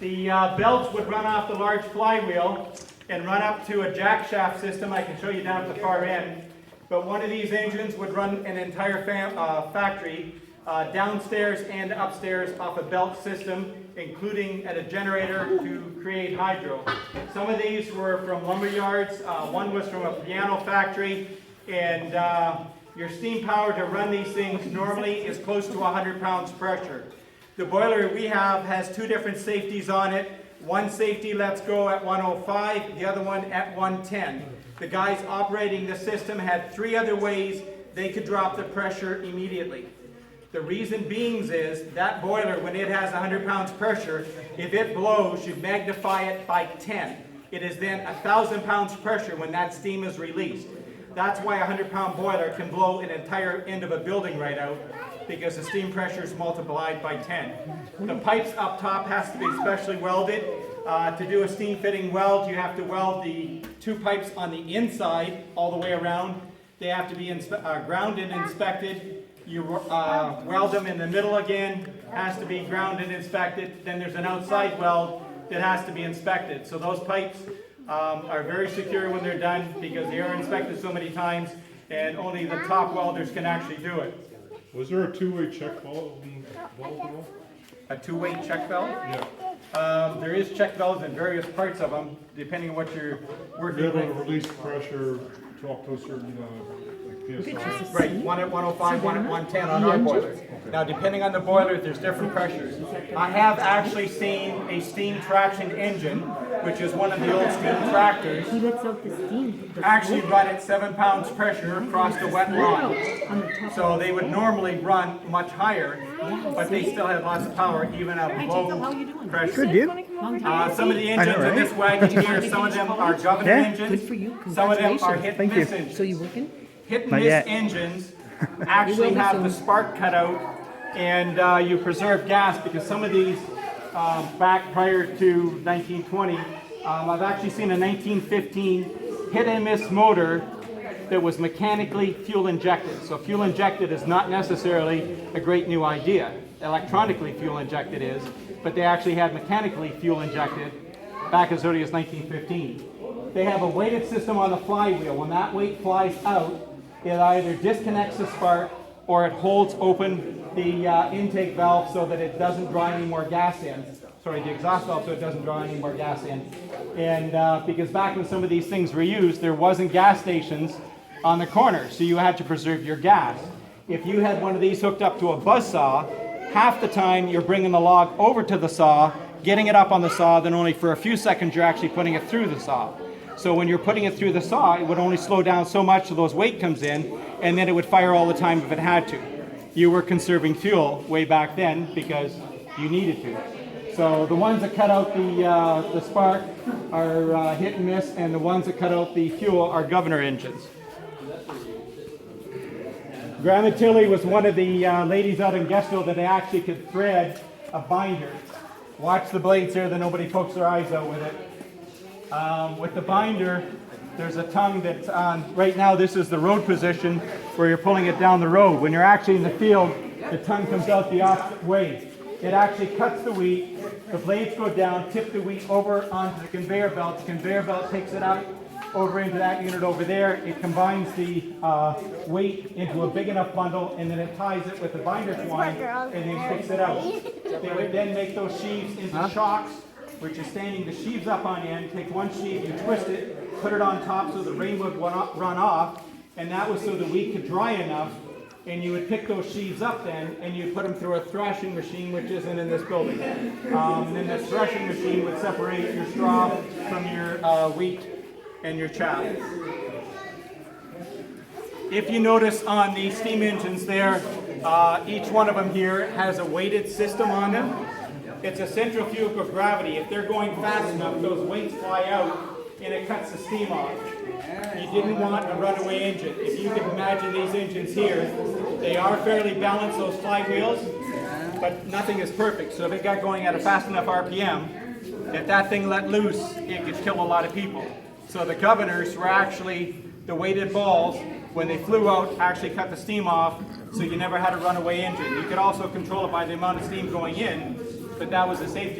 The belts would run off the large flywheel and run up to a jack shaft system. I can show you down at the far end. But one of these engines would run an entire factory downstairs and upstairs off a belt system, including at a generator to create hydro. Some of these were from lumber yards. One was from a piano factory. And your steam power to run these things normally is close to 100 pounds pressure. The boiler we have has two different safeties on it. One safety lets go at 105, the other one at 110. The guys operating the system had three other ways they could drop the pressure immediately. The reason being is that boiler, when it has 100 pounds pressure, if it blows, you magnify it by 10. It is then 1,000 pounds pressure when that steam is released. That's why a 100-pound boiler can blow an entire end of a building right out, because the steam pressure is multiplied by 10. The pipes up top has to be specially welded. To do a steam fitting weld, you have to weld the two pipes on the inside all the way around. They have to be grounded and inspected. You weld them in the middle again, has to be grounded and inspected. Then there's an outside weld that has to be inspected. So those pipes are very secure when they're done because they are inspected so many times, and only the top welders can actually do it. Was there a two-way check valve? A two-way check valve? Yeah. There is check valves in various parts of them, depending on what you're working You're able to with. release pressure to up to a certain like PSI. Right, one at 105, one at 110 on our boilers. Now, depending on the boiler, there's different pressures. I have actually seen a steam traction engine, which is one of the old steam tractors, He lets out the steam. actually run at 7 pounds pressure across the wet line. So they would normally run much higher, but they still have lots of power even at low pressure. Good, dude. Some of the engines in this wagon here, some of them are governor Yeah. engines. Good for you. Some of them are Congratulations. hit and Thank you. miss engines. So you working? Hit and Not miss yet. engines actually have the spark cut out, and you preserve gas because some of these back prior to 1920, I've actually seen a 1915 hit and miss motor that was mechanically fuel injected. So fuel injected is not necessarily a great new idea. Electronically fuel injected is, but they actually had mechanically fuel injected back as early as 1915. They have a weighted system on the flywheel. When that weight flies out, it either disconnects the spark or it holds open the intake valve so that it doesn't draw any more gas in. Sorry, the exhaust valve so it doesn't draw any more gas in. And because back when some of these things were used, there wasn't gas stations on the corner, so you had to preserve your gas. If you had one of these hooked up to a buzzsaw, half the time you're bringing the log over to the saw, getting it up on the saw, then only for a few seconds you're actually putting it through the saw. So when you're putting it through the saw, it would only slow down so much so those weight comes in, and then it would fire all the time if it had to. You were conserving fuel way back then because you needed to. So the ones that cut out the spark are hit and miss, and the ones that cut out the fuel are governor engines. Grandma Tilly was one of the ladies out in Guestville that actually could thread a binder. Watch the blades here that nobody pokes their eyes out with it. With the binder, there's a tongue that's on, right now this is the road position where you're pulling it down the road. When you're actually in the field, the tongue comes out the opposite way. It actually cuts the wheat, the blades go down, tip the wheat over onto the conveyor belt. The conveyor belt takes it up over into that unit over there. It combines the weight into a big enough bundle, and then it ties it with the binder twine and then picks it out. They would then make those sheaves into shocks, which is standing the sheaves up on end. Take one sheave, you twist it, put it on top so the rain would run off, and that was so the wheat could dry enough. And you would pick those sheaves up then, and you'd put them through a thrashing machine, which isn't in this building. And then the thrashing machine would separate your straw from your wheat and your chaff. If you notice on the steam engines there, each one of them here has a weighted system on them. It's a centrifugal gravity. If they're going fast enough, those weights fly out and it cuts the steam off. You didn't want a runaway engine. If you can imagine these engines here, they are fairly balanced, those flywheels, but nothing is perfect. So if it got going at a fast enough RPM, if that thing let loose, it could kill a lot of people. So the governors were actually the weighted balls. When they flew out, actually cut the steam off, so you never had a runaway engine. You could also control it by the amount of steam going in, but that was a safety